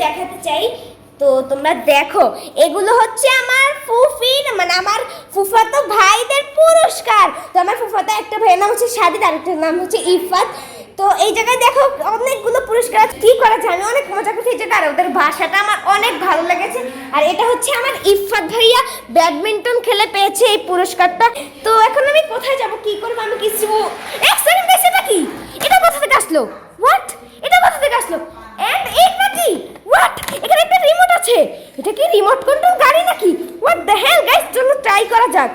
দেখাতে চাই। তো তোমরা দেখো, এগুলো হচ্ছে আমার ফুফির মানে আমার ফুফাতো ভাইদের পুরস্কার। তো আমার ফুফাতো একটা ভাইয়ের নাম হচ্ছে সাদিদ, আর একটা নাম হচ্ছে ইফাত। তো এই জায়গায় দেখো অনেকগুলো পুরস্কার কি করা যায়, আমি অনেক মজা করছি এই জায়গায়, আর ওদের ভাষাটা আমার অনেক ভালো লেগেছে। আর এটা হচ্ছে আমার ইফাত ভাইয়া ব্যাডমিন্টন খেলে পেয়েছে এই পুরস্কারটা। তো এখন আমি কোথায় যাব, কি করব, আমি কিছু এক সেকেন্ড গাইস, এটা কি? এটা কোথা থেকে আসলো? হোয়াট? এটা কোথা থেকে আসলো? এন্ড এটা কি? হোয়াট? এখানে একটা রিমোট আছে। এটা কি রিমোট কন্ট্রোল গাড়ি নাকি? হোয়াট দ্য হেল গাইস, চলো ট্রাই করা যাক।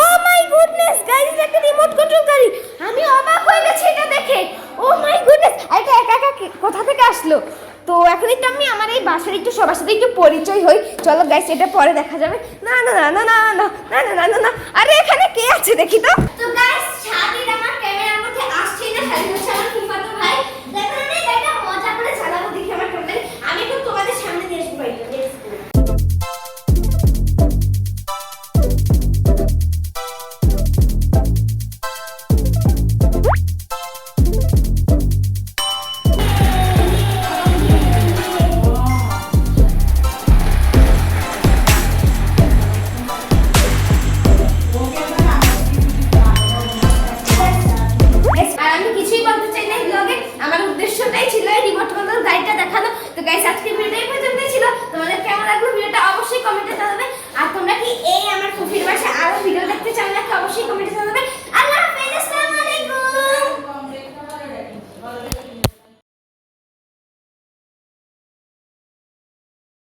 ও মাই গুডনেস গাইস, এটা একটা রিমোট কন্ট্রোল গাড়ি। আমি অবাক হয়ে গেছি এটা দেখে। ও মাই গুডনেস, এটা একা একা কোথা থেকে আসলো? তো এখন একটু আমি আমার এই বাসার একটু সবার সাথে একটু পরিচয় হই। চলো গাইস, এটা পরে দেখা যাবে। না না না না না না না না না না না, আরে এখানে কে আছে দেখি তো। তো গাইস, শাদির আমার ক্যামেরার মধ্যে আসছে না, শাদি